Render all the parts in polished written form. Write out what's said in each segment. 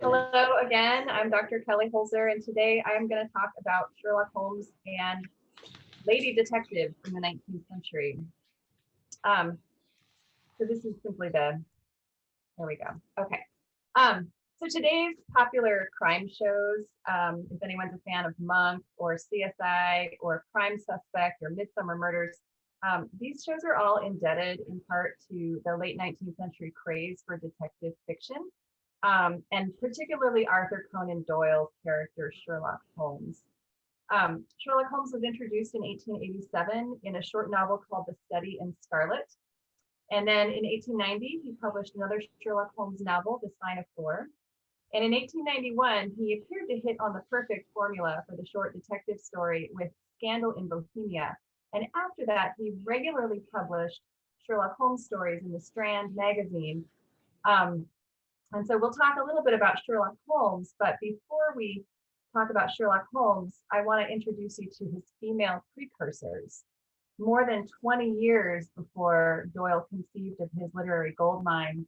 Hello again, I'm Dr. Kelly Holzer, and today I'm going to talk about Sherlock Holmes and lady detectives in the 19th century. So this is simply there we go. Okay. So today's popular crime shows, if anyone's a fan of Monk or CSI or Crime Suspect or Midsummer Murders, these shows are all indebted in part to the late 19th century craze for detective fiction. And particularly Arthur Conan Doyle's character, Sherlock Holmes. Sherlock Holmes was introduced in 1887 in a short novel called The Study in Scarlet. And then in 1890, he published another Sherlock Holmes novel, The Sign of Four. And in 1891, he appeared to hit on the perfect formula for the short detective story with Scandal in Bohemia. And after that, he regularly published Sherlock Holmes stories in the Strand magazine. And so we'll talk a little bit about Sherlock Holmes, but before we talk about Sherlock Holmes, I want to introduce you to his female precursors. More than 20 years before Doyle conceived of his literary goldmine,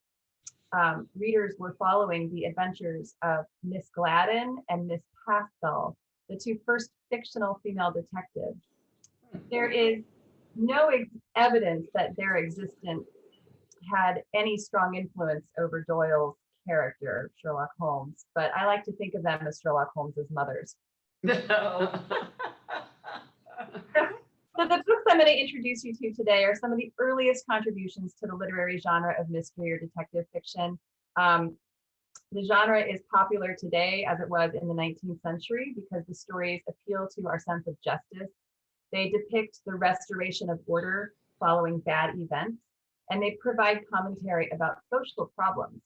readers were following the adventures of Miss Gladden and Miss Pascal, the two first fictional female detectives. There is no evidence that their existence had any strong influence over Doyle's character, Sherlock Holmes, but I like to think of them as Sherlock Holmes's mothers. No. So the books I'm going to introduce you to today are some of the earliest contributions to the literary genre of mystery or detective fiction. The genre is popular today as it was in the 19th century because the stories appeal to our sense of justice. They depict the restoration of order following bad events, and they provide commentary about social problems.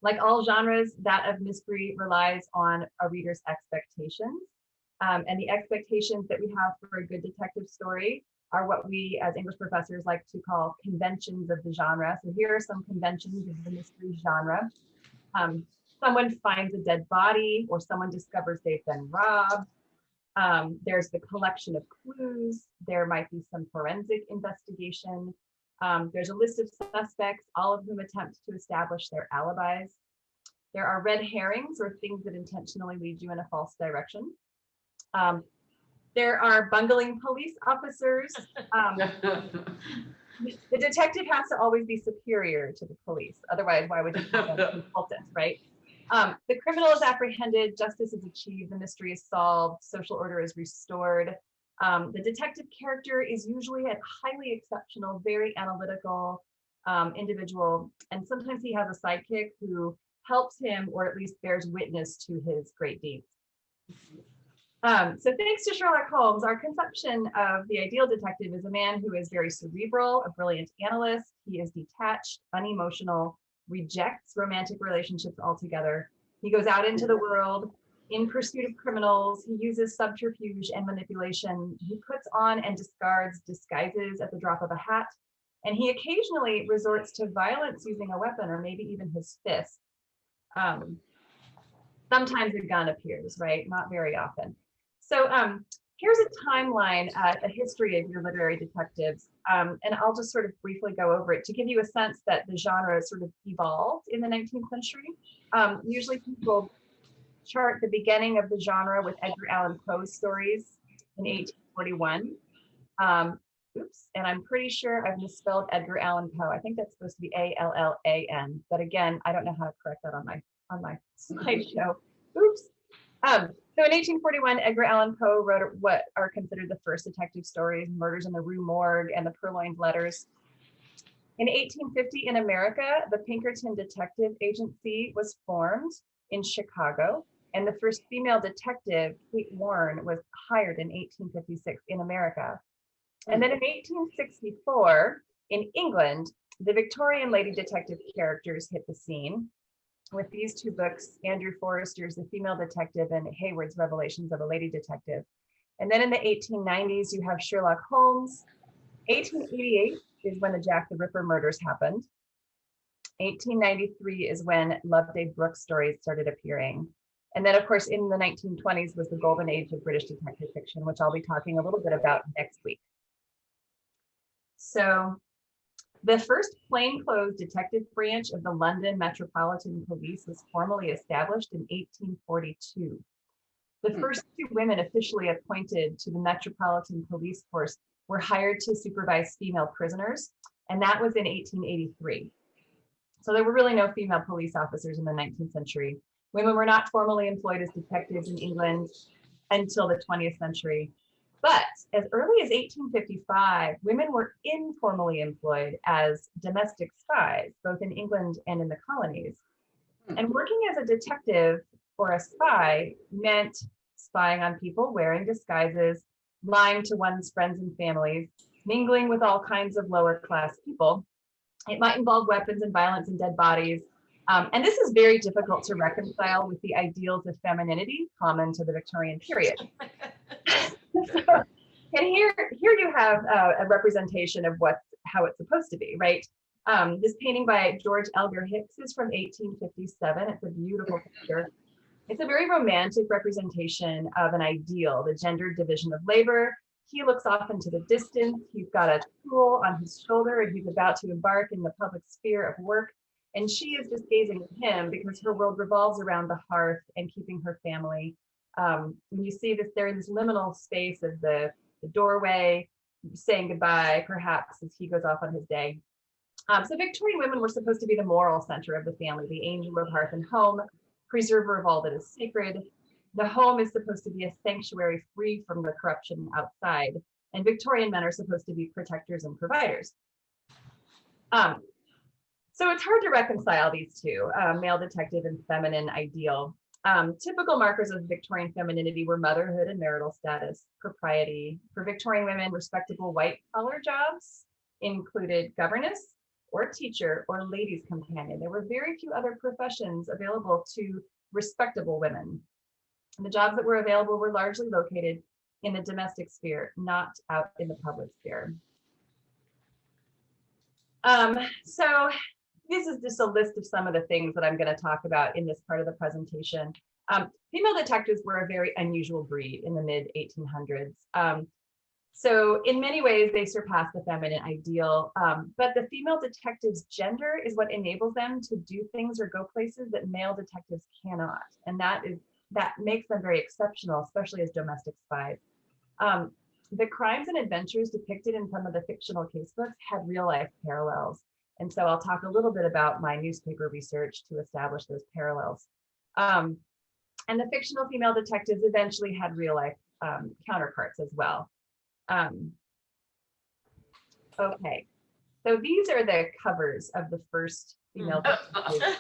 Like all genres, that of mystery relies on a reader's expectations. And the expectations that we have for a good detective story are what we as English professors like to call conventions of the genre. So here are some conventions of the mystery genre. Someone finds a dead body, or someone discovers they've been robbed. There's the collection of clues. There might be some forensic investigation. There's a list of suspects, all of whom attempt to establish their alibis. There are red herrings, or things that intentionally lead you in a false direction. There are bungling police officers. The detective has to always be superior to the police. Otherwise, why would you have a consultant, right? The criminal is apprehended, justice is achieved, the mystery is solved, social order is restored. The detective character is usually a highly exceptional, very analytical individual, and sometimes he has a sidekick who helps him, or at least bears witness to his great deeds. So thanks to Sherlock Holmes, our conception of the ideal detective is a man who is very cerebral, a brilliant analyst. He is detached, unemotional, rejects romantic relationships altogether. He goes out into the world in pursuit of criminals. He uses subterfuge and manipulation. He puts on and discards disguises at the drop of a hat. And he occasionally resorts to violence using a weapon, or maybe even his fist. Sometimes a gun appears, right? Not very often. So here's a timeline, a history of your literary detectives. And I'll just sort of briefly go over it to give you a sense that the genre sort of evolved in the 19th century. Usually people chart the beginning of the genre with Edgar Allan Poe's stories in 1841. Oops, and I'm pretty sure I've misspelled Edgar Allan Poe. I think that's supposed to be A-L-L-A-N, but again, I don't know how to correct that on my slideshow. Oops. So in 1841, Edgar Allan Poe wrote what are considered the first detective stories, Murders in the Rue Morgue and the Purloined Letters. In 1850 in America, the Pinkerton Detective Agency was formed in Chicago, and the first female detective, Kate Warren, was hired in 1856 in America. And then in 1864, in England, the Victorian lady detective characters hit the scene with these two books, Andrew Forrester's The Female Detective and Hayward's Revelations of a Lady Detective. And then in the 1890s, you have Sherlock Holmes. 1888 is when the Jack the Ripper murders happened. 1893 is when Loveday Brooks stories started appearing. And then, of course, in the 1920s was the golden age of British detective fiction, which I'll be talking a little bit about next week. So The first plainclothes detective branch of the London Metropolitan Police was formally established in 1842. The first two women officially appointed to the Metropolitan Police Force were hired to supervise female prisoners, and that was in 1883. So there were really no female police officers in the 19th century. Women were not formally employed as detectives in England until the 20th century. But as early as 1855, women were informally employed as domestic spies, both in England and in the colonies. And working as a detective or a spy meant spying on people, wearing disguises, lying to one's friends and families, mingling with all kinds of lower class people. It might involve weapons and violence and dead bodies. And this is very difficult to reconcile with the ideals of femininity common to the Victorian period. And here you have a representation of how it's supposed to be, right? This painting by George Elgar Hicks is from 1857. It's a beautiful picture. It's a very romantic representation of an ideal, the gendered division of labor. He looks off into the distance. He's got a tool on his shoulder and he's about to embark in the public sphere of work. And she is just gazing at him because her world revolves around the hearth and keeping her family. And you see this, they're in this liminal space of the doorway, saying goodbye, perhaps, as he goes off on his day. So Victorian women were supposed to be the moral center of the family, the angel of hearth and home, preserver of all that is sacred. The home is supposed to be a sanctuary free from the corruption outside, and Victorian men are supposed to be protectors and providers. So it's hard to reconcile these two, male detective and feminine ideal. Typical markers of Victorian femininity were motherhood and marital status, propriety. For Victorian women, respectable white-collar jobs included governess or teacher or ladies' companion. There were very few other professions available to respectable women. And the jobs that were available were largely located in the domestic sphere, not out in the public sphere. So this is just a list of some of the things that I'm going to talk about in this part of the presentation. Female detectives were a very unusual breed in the mid-1800s. So in many ways, they surpass the feminine ideal, but the female detective's gender is what enables them to do things or go places that male detectives cannot. And that makes them very exceptional, especially as domestic spies. The crimes and adventures depicted in some of the fictional casebooks had real life parallels. And so I'll talk a little bit about my newspaper research to establish those parallels. And the fictional female detectives eventually had real life counterparts as well. Okay, so these are the covers of the first female detectives.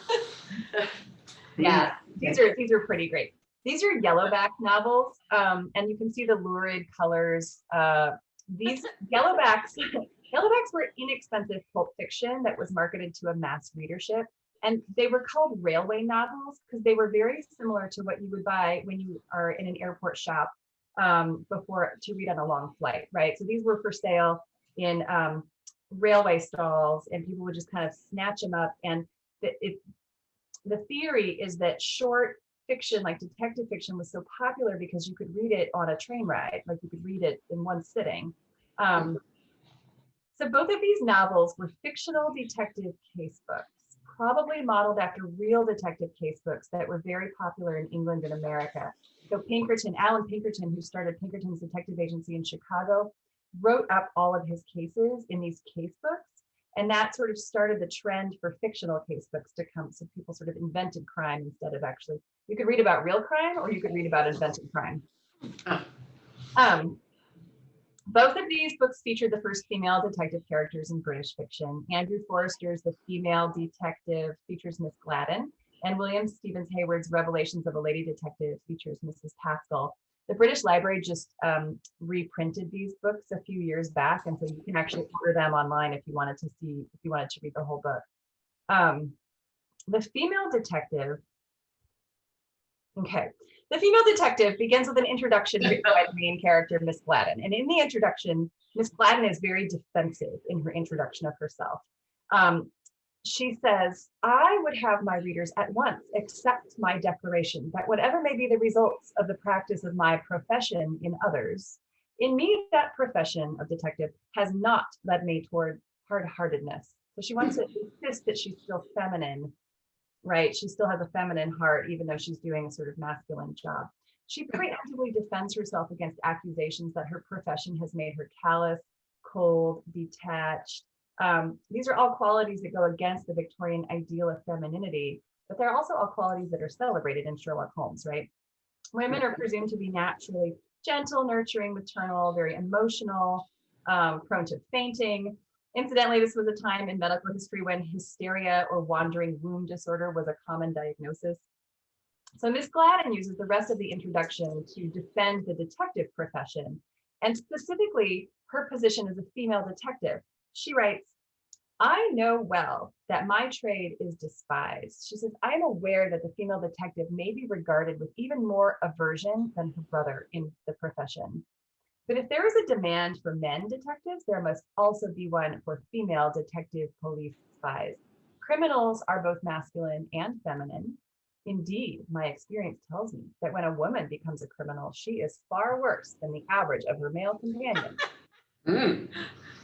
Yeah, these are pretty great. These are yellowback novels, and you can see the lurid colors. These yellowbacks were inexpensive pulp fiction that was marketed to a mass readership, and they were called railway novels because they were very similar to what you would buy when you are in an airport shop before to read on a long flight, right? So these were for sale in railway stalls, and people would just kind of snatch them up. And the theory is that short fiction, like detective fiction, was so popular because you could read it on a train ride, like you could read it in one sitting. So both of these novels were fictional detective case books, probably modeled after real detective case books that were very popular in England and America. So Alan Pinkerton, who started Pinkerton's Detective Agency in Chicago, wrote up all of his cases in these case books. And that sort of started the trend for fictional case books to come. So people sort of invented crime instead of actually, you could read about real crime or you could read about invented crime. Both of these books featured the first female detective characters in British fiction. Andrew Forster's The Female Detective features Miss Gladden, and William Stevens Hayward's Revelations of a Lady Detective features Mrs. Pascal. The British Library just reprinted these books a few years back, and so you can actually order them online if you wanted to read the whole book. The female detective. Okay. The female detective begins with an introduction written by the main character, Miss Gladden. And in the introduction, Miss Gladden is very defensive in her introduction of herself. She says, I would have my readers at once accept my declaration that whatever may be the results of the practice of my profession in others, in me that profession of detective has not led me toward hard-heartedness. So she wants to insist that she's still feminine, right? She still has a feminine heart, even though she's doing a sort of masculine job. She preemptively defends herself against accusations that her profession has made her callous, cold, detached. These are all qualities that go against the Victorian ideal of femininity, but they're also all qualities that are celebrated in Sherlock Holmes, right? Women are presumed to be naturally gentle, nurturing, maternal, very emotional, prone to fainting. Incidentally, this was a time in medical history when hysteria or wandering womb disorder was a common diagnosis. So Miss Gladden uses the rest of the introduction to defend the detective profession, and specifically her position as a female detective. She writes, I know well that my trade is despised. She says, I am aware that the female detective may be regarded with even more aversion than her brother in the profession. But if there is a demand for men detectives, there must also be one for female detective police spies. Criminals are both masculine and feminine. Indeed, my experience tells me that when a woman becomes a criminal, she is far worse than the average of her male companions.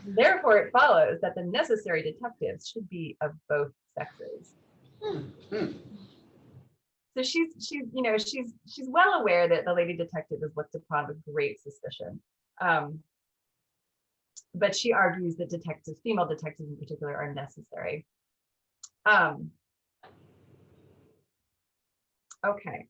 Therefore, it follows that the necessary detectives should be of both sexes. So she's well aware that the lady detective is looked upon with great suspicion. But she argues that detectives, female detectives in particular, are necessary. Okay.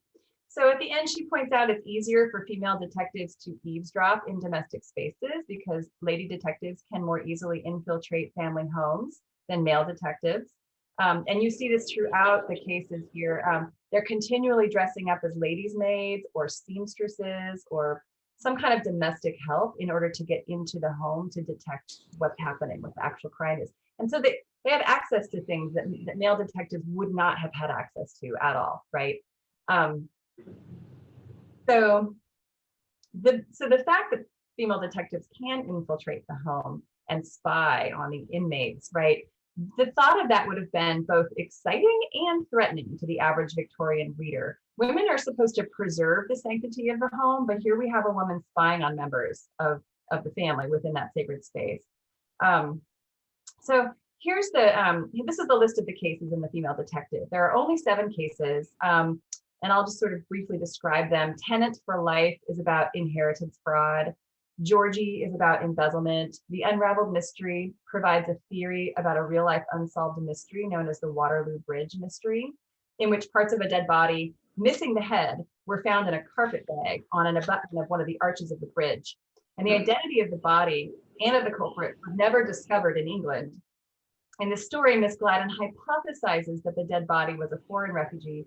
So at the end, she points out it's easier for female detectives to eavesdrop in domestic spaces because lady detectives can more easily infiltrate family homes than male detectives. And you see this throughout the cases here. They're continually dressing up as ladies' maids or seamstresses or some kind of domestic help in order to get into the home to detect what's happening, what the actual crime is. And so they have access to things that male detectives would not have had access to at all, right? So the fact that female detectives can infiltrate the home and spy on the inmates, right? The thought of that would have been both exciting and threatening to the average Victorian reader. Women are supposed to preserve the sanctity of the home, but here we have a woman spying on members of the family within that sacred space. So here's this is the list of the cases in the female detective. There are only 7 cases. And I'll just sort of briefly describe them. Tenant for Life is about inheritance fraud. Georgie is about embezzlement. The Unraveled Mystery provides a theory about a real-life unsolved mystery known as the Waterloo Bridge mystery, in which parts of a dead body missing the head were found in a carpet bag on an abutment of one of the arches of the bridge. And the identity of the body and of the culprit was never discovered in England. In the story, Miss Gladden hypothesizes that the dead body was a foreign refugee,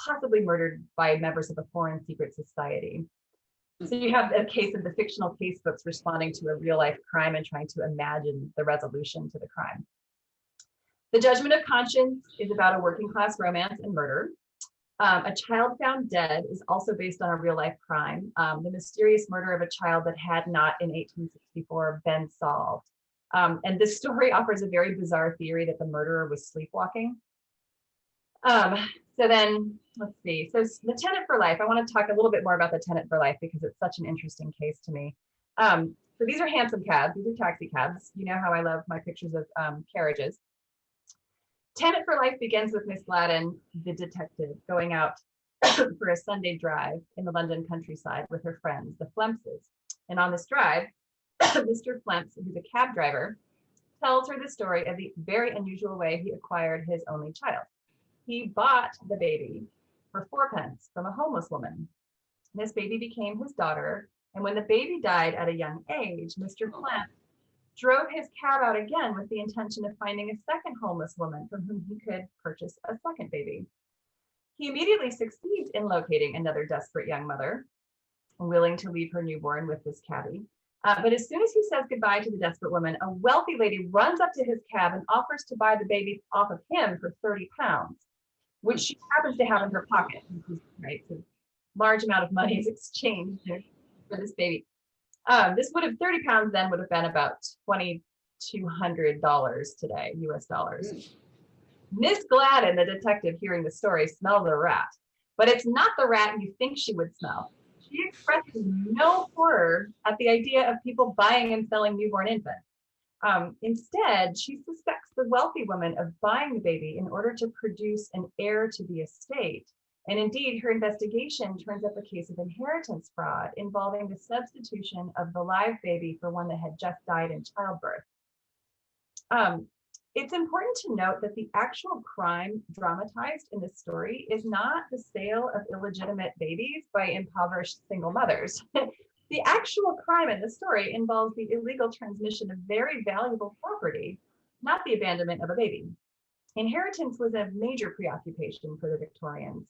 possibly murdered by members of a foreign secret society. So you have a case of the fictional casebooks responding to a real life crime and trying to imagine the resolution to the crime. The Judgment of Conscience is about a working class romance and murder. A Child Found Dead is also based on a real life crime, the mysterious murder of a child that had not in 1864 been solved. And this story offers a very bizarre theory that the murderer was sleepwalking. So then, let's see. So the Tenant for Life, I want to talk a little bit more about the Tenant for Life because it's such an interesting case to me. So these are hansom cabs. These are taxi cabs. You know how I love my pictures of carriages. Tenant for Life begins with Miss Gladden, the detective, going out for a Sunday drive in the London countryside with her friends, the Flempses. And on this drive, Mr. Flemps, who's a cab driver, tells her the story of the very unusual way he acquired his only child. He bought the baby for 4p from a homeless woman. This baby became his daughter, and when the baby died at a young age, Mr. Flemps drove his cab out again with the intention of finding a second homeless woman from whom he could purchase a second baby. He immediately succeeds in locating another desperate young mother, willing to leave her newborn with this cabbie. But as soon as he says goodbye to the desperate woman, a wealthy lady runs up to his cab and offers to buy the baby off of him for 30 pounds, which she happens to have in her pocket. Right, so large amount of money is exchanged for this baby. This would have 30 pounds then would have been about $2,200 today, US dollars. Miss Gladden, the detective, hearing the story, smells a rat, but it's not the rat you think she would smell. She expresses no horror at the idea of people buying and selling newborn infants. Instead, she suspects the wealthy woman of buying the baby in order to produce an heir to the estate. And indeed, her investigation turns up a case of inheritance fraud involving the substitution of the live baby for one that had just died in childbirth. It's important to note that the actual crime dramatized in this story is not the sale of illegitimate babies by impoverished single mothers. The actual crime in the story involves the illegal transmission of very valuable property, not the abandonment of a baby. Inheritance was a major preoccupation for the Victorians.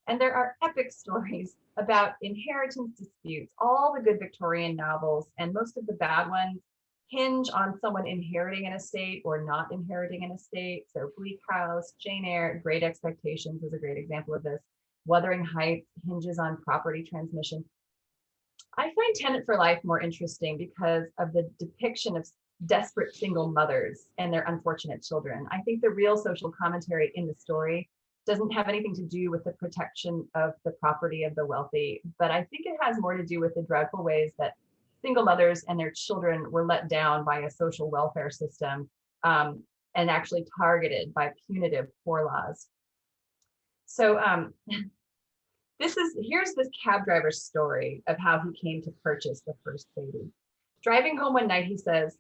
And there are epic stories about inheritance disputes. All the good Victorian novels and most of the bad ones hinge on someone inheriting an estate or not inheriting an estate. So Bleak House, Jane Eyre, Great Expectations is a great example of this. Wuthering Heights hinges on property transmission. I find Tenant for Life more interesting because of the depiction of desperate single mothers and their unfortunate children. I think the real social commentary in the story doesn't have anything to do with the protection of the property of the wealthy, but I think it has more to do with the dreadful ways that single mothers and their children were let down by a social welfare system and actually targeted by punitive poor laws. So here's this cab driver's story of how he came to purchase the first baby. Driving home one night, he says,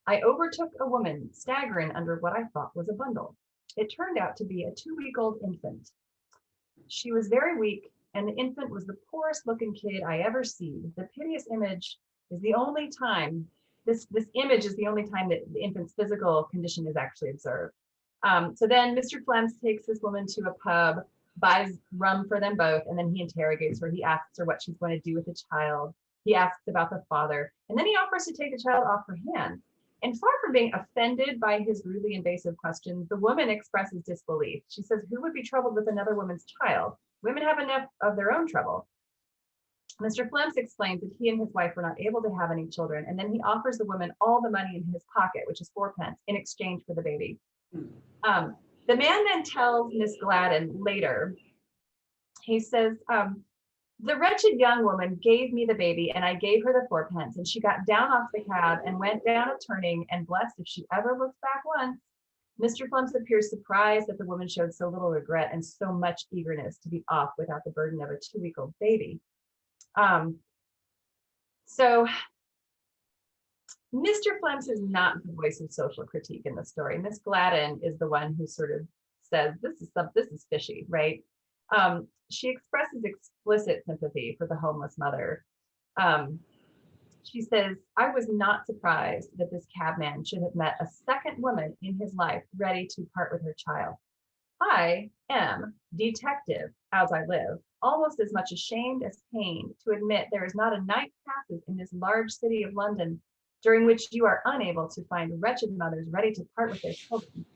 "I overtook a woman staggering under what I thought was a bundle. It turned out to be a 2-week-old infant. She was very weak, and the infant was the poorest looking kid I ever see. The piteous image is the only time, this image is the only time that the infant's physical condition is actually observed." So then Mr. Flems takes this woman to a pub, buys rum for them both, and then he interrogates her. He asks her what she's going to do with the child. He asks about the father, and then he offers to take the child off her hands. And far from being offended by his rudely invasive questions, the woman expresses disbelief. She says, "Who would be troubled with another woman's child? Women have enough of their own trouble." Mr. Flems explains that he and his wife were not able to have any children, and then he offers the woman all the money in his pocket, which is 4 pence, in exchange for the baby. The man then tells Miss Gladden later, he says, "The wretched young woman gave me the baby and I gave her the 4 pence, and she got down off the cab and went down a turning and blessed if she ever looked back once." Mr. Flems appears surprised that the woman showed so little regret and so much eagerness to be off without the burden of a 2-week-old baby. So Mr. Flems is not the voice of social critique in the story. Miss Gladden is the one who sort of says, this is fishy, right? She expresses explicit sympathy for the homeless mother. She says, "I was not surprised that this cabman should have met a second woman in his life ready to part with her child. I am detective as I live, almost as much ashamed as pained to admit there is not a night passes in this large city of London during which you are unable to find wretched mothers ready to part with their children.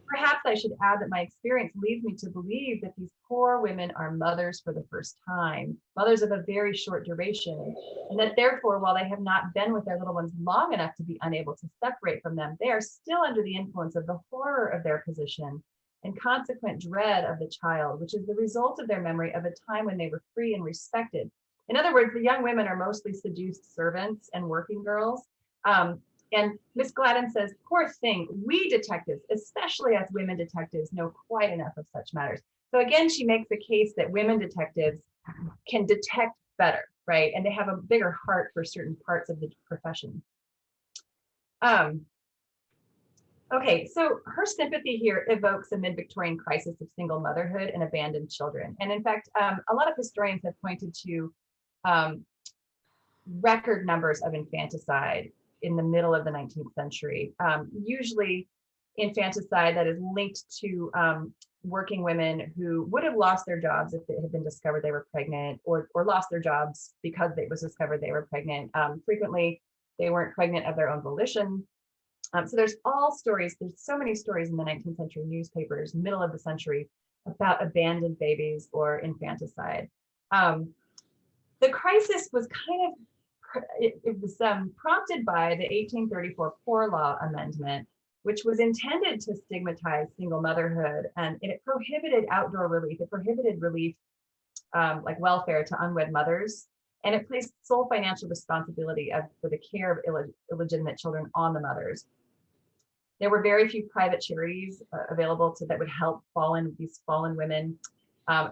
Perhaps I should add that my experience leads me to believe that these poor women are mothers for the first time, mothers of a very short duration, and that therefore, while they have not been with their little ones long enough to be unable to separate from them, they are still under the influence of the horror of their position and consequent dread of the child, which is the result of their memory of a time when they were free and respected." In other words, the young women are mostly seduced servants and working girls. And Miss Gladden says, "Poor thing, we detectives, especially as women detectives, know quite enough of such matters." So again, she makes the case that women detectives can detect better, right? And they have a bigger heart for certain parts of the profession. Okay, so her sympathy here evokes a mid-Victorian crisis of single motherhood and abandoned children. And in fact, a lot of historians have pointed to record numbers of infanticide in the middle of the 19th century. Usually infanticide that is linked to working women who would have lost their jobs if it had been discovered they were pregnant, or lost their jobs because it was discovered they were pregnant. Frequently, they weren't pregnant of their own volition. So there's so many stories in the 19th century newspapers, middle of the century, about abandoned babies or infanticide. The crisis was it was prompted by the 1834 Poor Law Amendment, which was intended to stigmatize single motherhood, and it prohibited outdoor relief. It prohibited relief like welfare to unwed mothers. and it placed sole financial responsibility for the care of illegitimate children on the mothers. There were very few private charities available that would help these fallen women.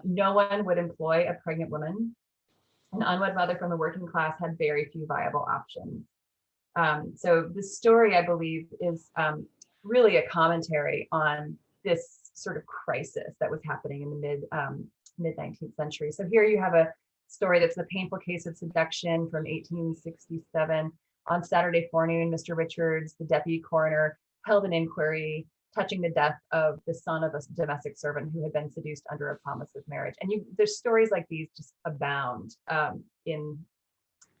No one would employ a pregnant woman. An unwed mother from the working class had very few viable options. So this story, I believe, is really a commentary on this sort of crisis that was happening in the mid 19th century. So here you have a story that's the painful case of seduction from 1867. On Saturday forenoon, Mr. Richards, the deputy coroner, held an inquiry touching the death of the son of a domestic servant who had been seduced under a promise of marriage. And there's stories like these just abound in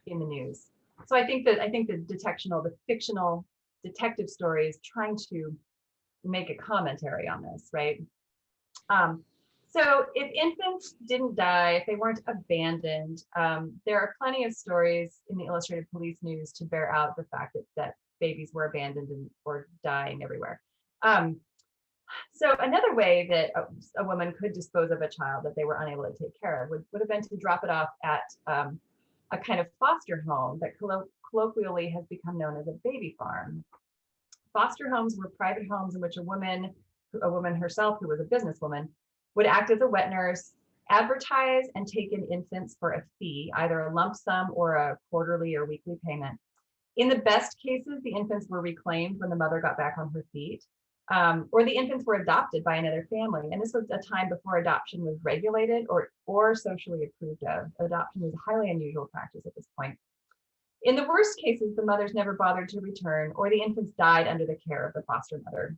the news. So I think the fictional detective stories trying to make a commentary on this, right? So if infants didn't die, if they weren't abandoned, there are plenty of stories in the Illustrated Police News to bear out the fact that babies were abandoned or dying everywhere. So another way that a woman could dispose of a child that they were unable to take care of would have been to drop it off at a kind of foster home that colloquially has become known as a baby farm. Foster homes were private homes in which a woman herself, who was a businesswoman, would act as a wet nurse, advertise and take in infants for a fee, either a lump sum or a quarterly or weekly payment. In the best cases, the infants were reclaimed when the mother got back on her feet, or the infants were adopted by another family. And this was a time before adoption was regulated or socially approved of. Adoption was a highly unusual practice at this point. In the worst cases, the mothers never bothered to return, or the infants died under the care of the foster mother.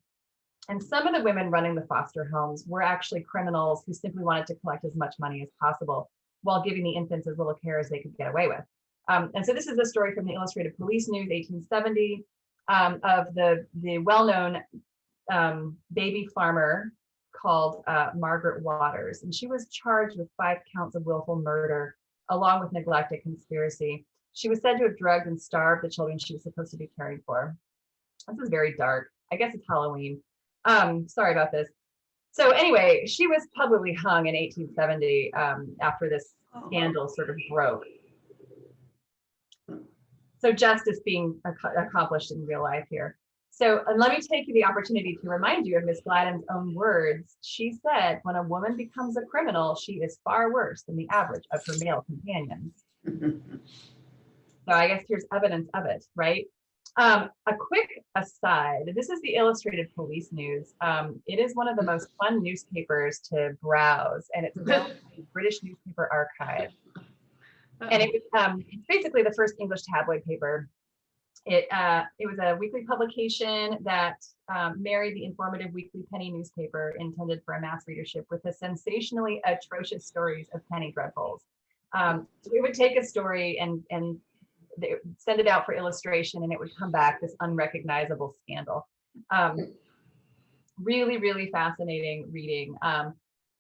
And some of the women running the foster homes were actually criminals who simply wanted to collect as much money as possible while giving the infants as little care as they could get away with. And so this is a story from the Illustrated Police News, 1870, of the well-known baby farmer called Margaret Waters. And she was charged with 5 counts of willful murder, along with neglect and conspiracy. She was said to have drugged and starved the children she was supposed to be caring for. This is very dark. I guess it's Halloween. Sorry about this. So anyway, she was publicly hung in 1870 after this scandal sort of broke. So justice being accomplished in real life here. So let me take the opportunity to remind you of Miss Gladden's own words. She said, when a woman becomes a criminal, she is far worse than the average of her male companions. So I guess here's evidence of it, right? A quick aside, this is the Illustrated Police News. It is one of the most fun newspapers to browse, and it's available in the British Newspaper Archive. And it's basically the first English tabloid paper. It was a weekly publication that married the informative weekly penny newspaper intended for a mass readership with the sensationally atrocious stories of penny dreadfuls. So we would take a story and they would send it out for illustration, and it would come back this unrecognizable scandal. Really, really fascinating reading.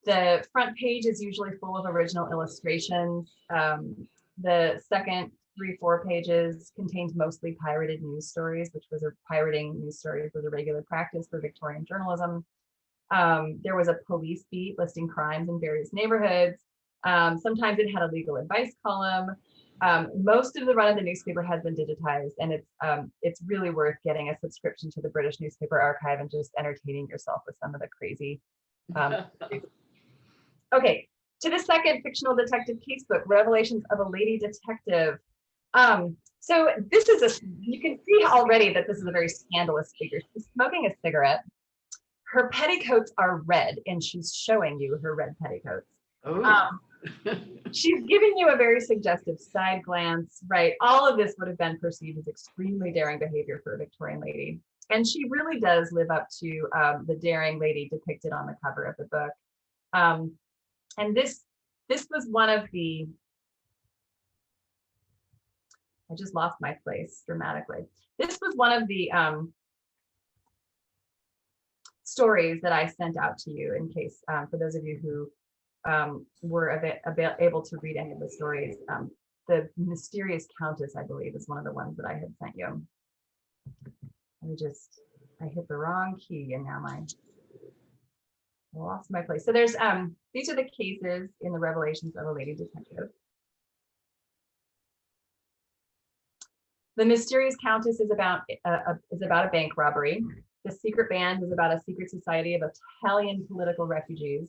The front page is usually full of original illustrations. The second 3-4 pages contained mostly pirated news stories, pirating news stories was a regular practice for Victorian journalism. There was a police beat listing crimes in various neighborhoods. Sometimes it had a legal advice column. Most of the run of the newspaper has been digitized, and it's really worth getting a subscription to the British Newspaper Archive and just entertaining yourself with some of the crazy. Okay, to the second fictional detective casebook, Revelations of a Lady Detective. So this is you can see already that this is a very scandalous figure. She's smoking a cigarette. Her petticoats are red, and she's showing you her red petticoats. She's giving you a very suggestive side glance, right? All of this would have been perceived as extremely daring behavior for a Victorian lady. And she really does live up to the daring lady depicted on the cover of the book. And this was one of the, I just lost my place dramatically. This was one of the stories that I sent out to you in case, for those of you who were able to read any of the stories. The Mysterious Countess, I believe, is one of the ones that I had sent you. I hit the wrong key and now I lost my place. So there's, these are the cases in the Revelations of a Lady Detective. The Mysterious Countess is about a bank robbery. The Secret Band is about a secret society of Italian political refugees.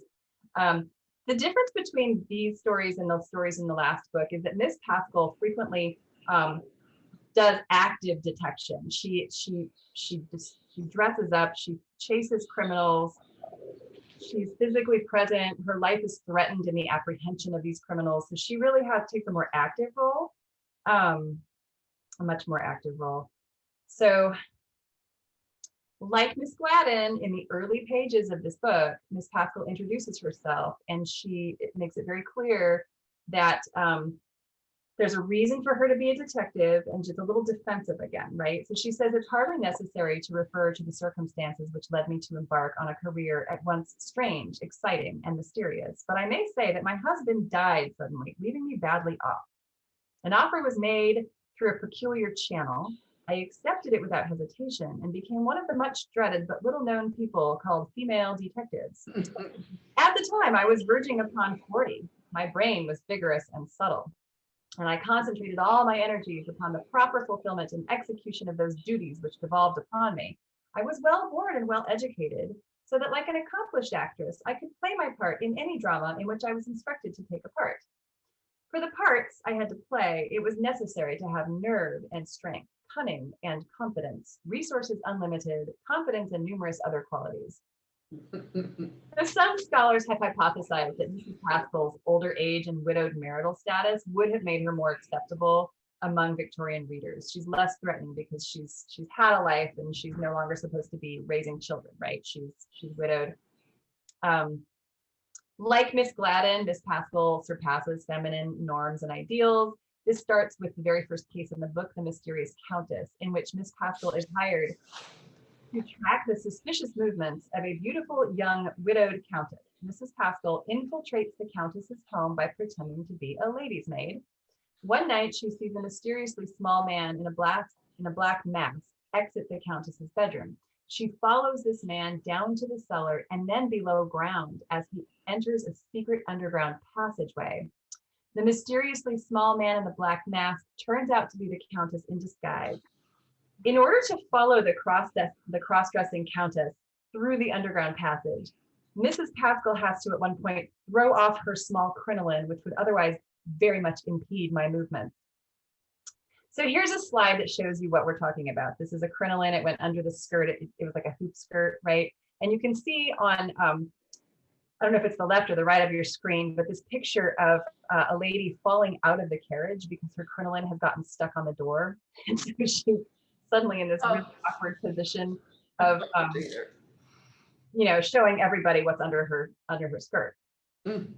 The difference between these stories and the stories in the last book is that Miss Pascal frequently does active detection. She dresses up, she chases criminals, she's physically present, her life is threatened in the apprehension of these criminals. So she really takes a more active role, a much more active role. So like Miss Gladden, in the early pages of this book, Miss Pascal introduces herself, and it makes it very clear that there's a reason for her to be a detective, and she's a little defensive again, right? So she says it's hardly necessary to refer to the circumstances which led me to embark on a career at once strange, exciting, and mysterious. But I may say that my husband died suddenly, leaving me badly off. An offer was made through a peculiar channel. I accepted it without hesitation and became one of the much dreaded but little known people called female detectives. At the time, I was verging upon 40. My brain was vigorous and subtle, and I concentrated all my energies upon the proper fulfillment and execution of those duties which devolved upon me. I was well born and well educated, so that like an accomplished actress, I could play my part in any drama in which I was instructed to take a part. For the parts I had to play, it was necessary to have nerve and strength, cunning and confidence, resources unlimited, confidence, and numerous other qualities. Some scholars have hypothesized that Mrs. Pascal's older age and widowed marital status would have made her more acceptable among Victorian readers. She's less threatening because she's had a life and she's no longer supposed to be raising children, right? She's widowed. Like Miss Gladden, Miss Pascal surpasses feminine norms and ideals. This starts with the very first case in the book, The Mysterious Countess, in which Miss Pascal is hired to track the suspicious movements of a beautiful young widowed countess. Mrs. Pascal infiltrates the countess's home by pretending to be a lady's maid. One night, she sees a mysteriously small man in a black mask exit the countess's bedroom. She follows this man down to the cellar and then below ground as he enters a secret underground passageway. The mysteriously small man in the black mask turns out to be the countess in disguise. In order to follow the cross-dressing countess through the underground passage, Mrs. Pascal has to at one point throw off her small crinoline, which would otherwise very much impede my movements. So here's a slide that shows you what we're talking about. This is a crinoline. It went under the skirt. It was like a hoop skirt, right? And you can see on, I don't know if it's the left or the right of your screen, but this picture of a lady falling out of the carriage because her crinoline has gotten stuck on the door. And so she's suddenly in this really awkward position of, showing everybody what's under her skirt. Mm.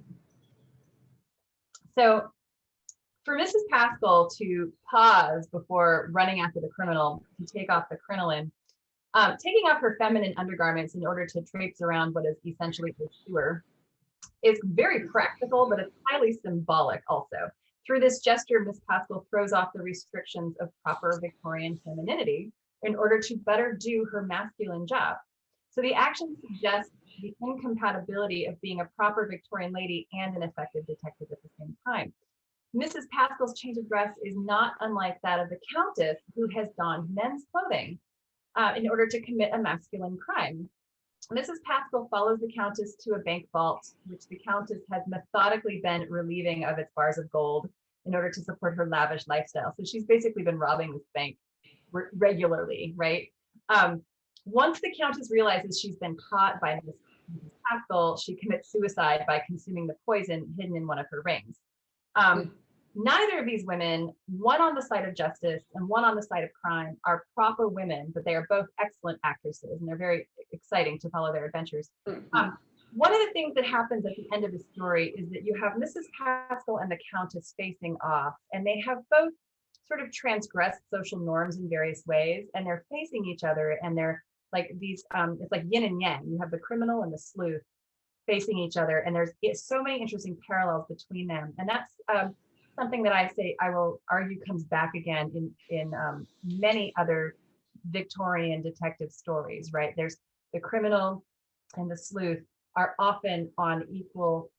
So for Mrs. Pascal to pause before running after the criminal to take off the crinoline, taking off her feminine undergarments in order to traipse around what is essentially a sewer is very practical, but it's highly symbolic also. Through this gesture, Miss Pascal throws off the restrictions of proper Victorian femininity in order to better do her masculine job. So the action suggests the incompatibility of being a proper Victorian lady and an effective detective at the same time. Mrs. Pascal's change of dress is not unlike that of the Countess, who has donned men's clothing in order to commit a masculine crime. Mrs. Pascal follows the Countess to a bank vault, which the Countess has methodically been relieving of its bars of gold in order to support her lavish lifestyle. So she's basically been robbing this bank regularly, right? Once the Countess realizes she's been caught by Mrs. Pascal, she commits suicide by consuming the poison hidden in one of her rings. Neither of these women, one on the side of justice and one on the side of crime, are proper women, but they are both excellent actresses, and they're very exciting to follow their adventures. One of the things that happens at the end of the story is that you have Mrs. Pascal and the Countess facing off, and they have both sort of transgressed social norms in various ways, and they're facing each other, and they're like these, it's like yin and yang. You have the criminal and the sleuth facing each other, and there's so many interesting parallels between them, and that's something that I will argue comes back again in many other Victorian detective stories, right? There's the criminal and the sleuth are often on equal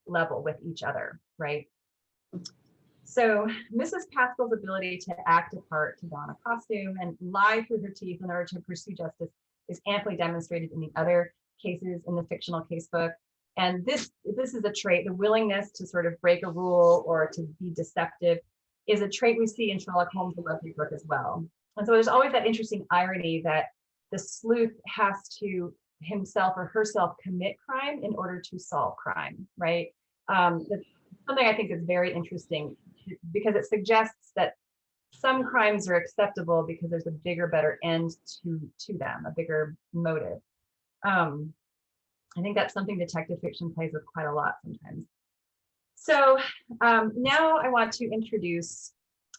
level with each other, right? So Mrs. Pascal's ability to act a part, to don a costume, and lie through her teeth in order to pursue justice is amply demonstrated in the other cases in the fictional casebook. And this is a trait, the willingness to sort of break a rule or to be deceptive is a trait we see in Sherlock Holmes' The Lovely Book as well. And so there's always that interesting irony that the sleuth has to himself or herself commit crime in order to solve crime, right? That's something I think is very interesting because it suggests that some crimes are acceptable because there's a bigger, better end to them, a bigger motive. I think that's something detective fiction plays with quite a lot sometimes. So now I want to introduce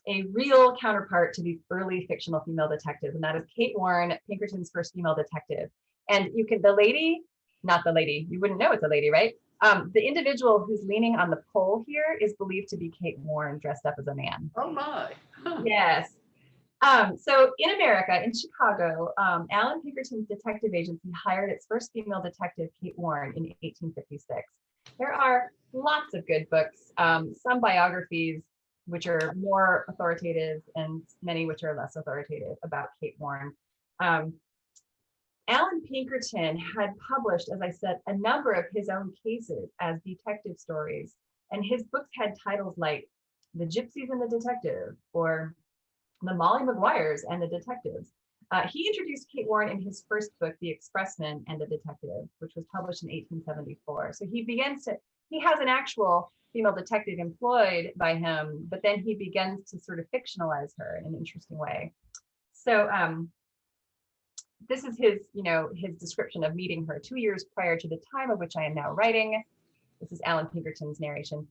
a real counterpart to these early fictional female detectives, and that is Kate Warren, Pinkerton's first female detective. And you can, the lady, not the lady, you wouldn't know it's a lady, right? The individual who's leaning on the pole here is believed to be Kate Warren dressed up as a man. Oh my. Huh. Yes. So in America, in Chicago, Alan Pinkerton's detective agency hired its first female detective, Kate Warren, in 1856. There are lots of good books, some biographies, which are more authoritative and many which are less authoritative about Kate Warren. Alan Pinkerton had published, as I said, a number of his own cases as detective stories, and his books had titles like The Gypsies and the Detective, or The Molly Maguires and the Detectives. He introduced Kate Warren in his first book, The Expressman and the Detective, which was published in 1874. So he has an actual female detective employed by him, but then he begins to sort of fictionalize her in an interesting way. So this is his description of meeting her 2 years prior to the time of which I am now writing. This is Alan Pinkerton's narration.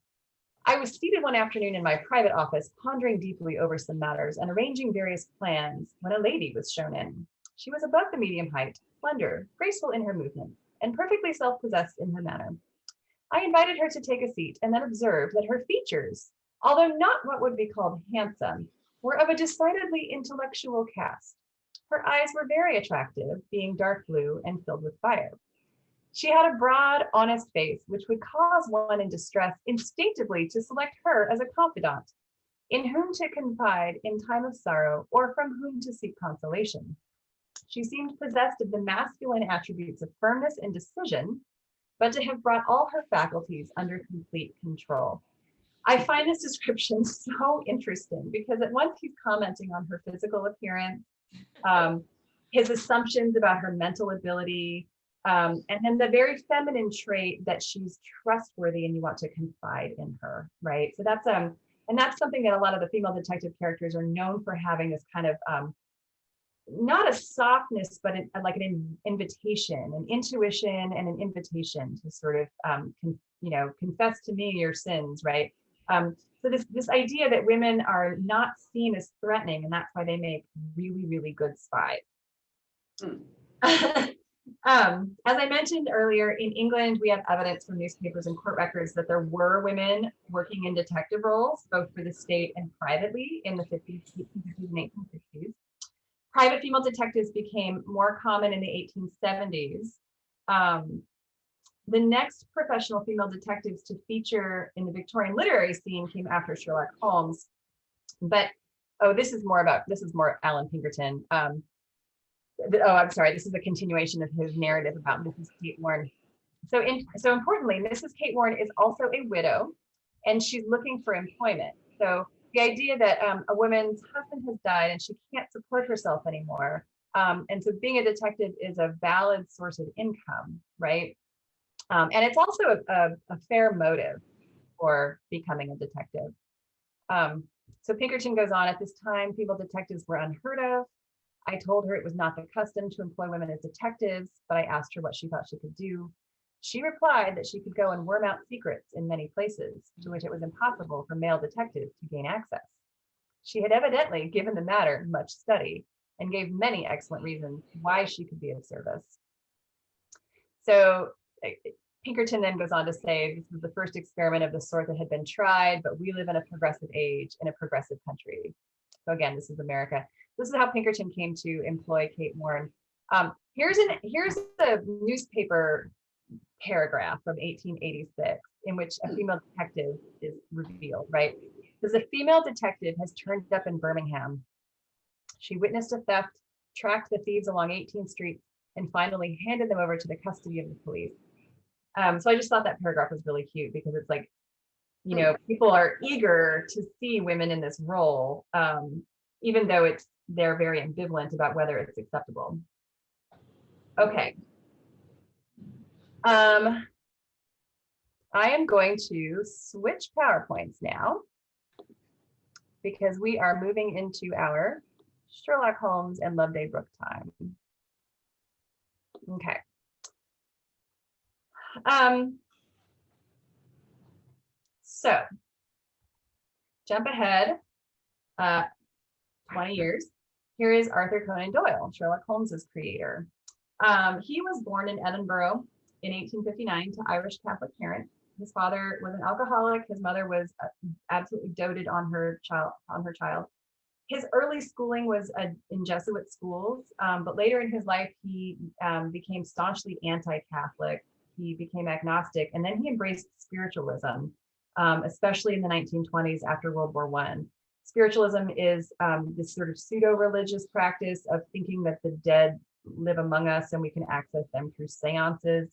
I was seated one afternoon in my private office, pondering deeply over some matters and arranging various plans when a lady was shown in. She was above the medium height, slender, graceful in her movements, and perfectly self-possessed in her manner. I invited her to take a seat and then observed that her features, although not what would be called handsome, were of a decidedly intellectual cast. Her eyes were very attractive, being dark blue and filled with fire. She had a broad, honest face, which would cause one in distress instinctively to select her as a confidant, in whom to confide in time of sorrow or from whom to seek consolation. She seemed possessed of the masculine attributes of firmness and decision, but to have brought all her faculties under complete control. I find this description so interesting because at once he's commenting on her physical appearance, his assumptions about her mental ability, and then the very feminine trait that she's trustworthy and you want to confide in her, right? So that's and that's something that a lot of the female detective characters are known for having, this kind of not a softness, but like an invitation, an intuition, and an invitation to sort of confess to me your sins, right? So this idea that women are not seen as threatening, and that's why they make really, really good spies. As I mentioned earlier, in England, we have evidence from newspapers and court records that there were women working in detective roles, both for the state and privately in the 50s, 1850s, and 1860s. Private female detectives became more common in the 1870s. The next professional female detectives to feature in the Victorian literary scene came after Sherlock Holmes. But this is more Alan Pinkerton. I'm sorry, this is a continuation of his narrative about Mrs. Kate Warren. So importantly, Mrs. Kate Warren is also a widow, and she's looking for employment. So the idea that a woman's husband has died and she can't support herself anymore, and so being a detective is a valid source of income, right? And it's also a fair motive for becoming a detective. So Pinkerton goes on, at this time, female detectives were unheard of. I told her it was not the custom to employ women as detectives, but I asked her what she thought she could do. She replied that she could go and worm out secrets in many places to which it was impossible for male detectives to gain access. She had evidently given the matter much study and gave many excellent reasons why she could be of service. So Pinkerton then goes on to say, this was the first experiment of the sort that had been tried, but we live in a progressive age, in a progressive country. So again, this is America. This is how Pinkerton came to employ Kate Warren. Here's a newspaper paragraph from 1886 in which a female detective is revealed, right? says a female detective has turned up in Birmingham. She witnessed a theft, tracked the thieves along 18th Street, and finally handed them over to the custody of the police. So I just thought that paragraph was really cute because it's like, you know, people are eager to see women in this role, even though they're very ambivalent about whether it's acceptable. Okay. I am going to switch PowerPoints now because we are moving into our Sherlock Holmes and Loveday Brooke time. Okay. So jump ahead 20 years. Here is Arthur Conan Doyle, Sherlock Holmes's creator. He was born in Edinburgh in 1859 to Irish Catholic parents. His father was an alcoholic. His mother was absolutely doted on her child. His early schooling was in Jesuit schools, but later in his life, he became staunchly anti-Catholic. He became agnostic, and then he embraced spiritualism, especially in the 1920s after World War I. Spiritualism is this sort of pseudo-religious practice of thinking that the dead live among us and we can access them through seances.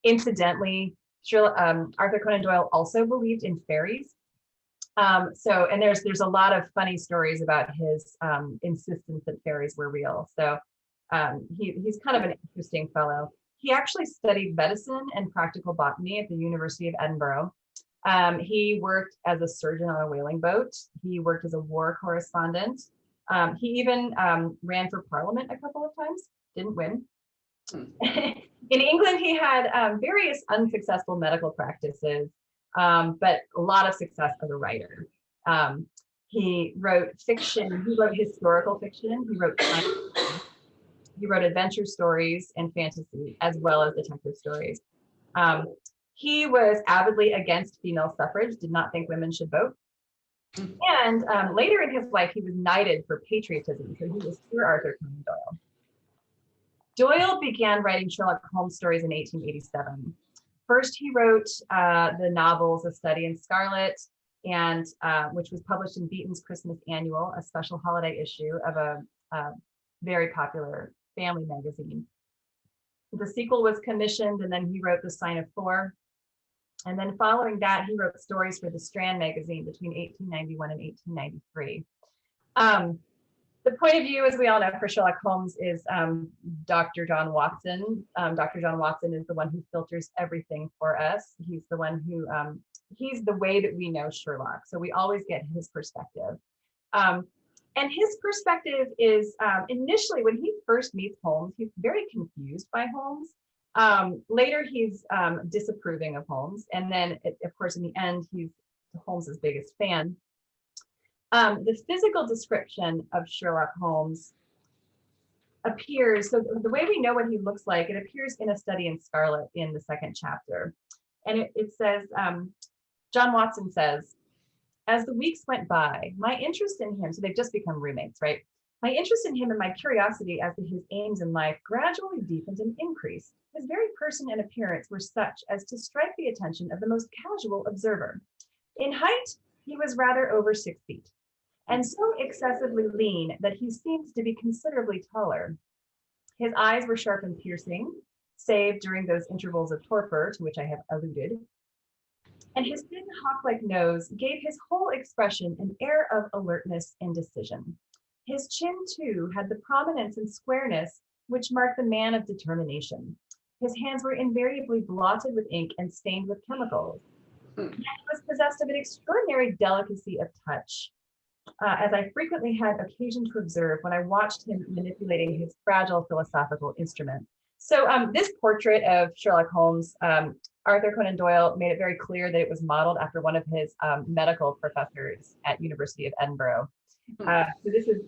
Incidentally, Arthur Conan Doyle also believed in fairies. And there's a lot of funny stories about his insistence that fairies were real. So he's kind of an interesting fellow. He actually studied medicine and practical botany at the University of Edinburgh. He worked as a surgeon on a whaling boat. He worked as a war correspondent. He even ran for parliament a couple of times, didn't win. In England, he had various unsuccessful medical practices, but a lot of success as a writer. He wrote fiction, he wrote historical fiction, he wrote adventure stories and fantasy, as well as detective stories. He was avidly against female suffrage, did not think women should vote. And later in his life, he was knighted for patriotism, so he was Sir Arthur Conan Doyle. Doyle began writing Sherlock Holmes stories in 1887. First, he wrote the novels A Study in Scarlet, and which was published in Beaton's Christmas Annual, a special holiday issue of a very popular family magazine. The sequel was commissioned, and then he wrote The Sign of Four. And then following that, he wrote stories for the Strand magazine between 1891 and 1893. The point of view, as we all know, for Sherlock Holmes is Dr. John Watson. Dr. John Watson is the one who filters everything for us. He's the one who, he's the way that we know Sherlock. So we always get his perspective. And his perspective is initially when he first meets Holmes, he's very confused by Holmes. Later, he's disapproving of Holmes. And then, of course, in the end, he's Holmes's biggest fan. The physical description of Sherlock Holmes appears, so the way we know what he looks like, it appears in A Study in Scarlet in the second chapter. And it says, John Watson says, as the weeks went by, my interest in him, so they've just become roommates, right? My interest in him and my curiosity as to his aims in life gradually deepened and increased. His very person and appearance were such as to strike the attention of the most casual observer. In height, he was rather over 6 feet, and so excessively lean that he seemed to be considerably taller. His eyes were sharp and piercing, save during those intervals of torpor to which I have alluded. And his thin hawk-like nose gave his whole expression an air of alertness and decision. His chin, too, had the prominence and squareness which mark the man of determination. His hands were invariably blotted with ink and stained with chemicals. He was possessed of an extraordinary delicacy of touch, as I frequently had occasion to observe when I watched him manipulating his fragile philosophical instrument. So this portrait of Sherlock Holmes, Arthur Conan Doyle made it very clear that it was modeled after one of his medical professors at University of Edinburgh. So this is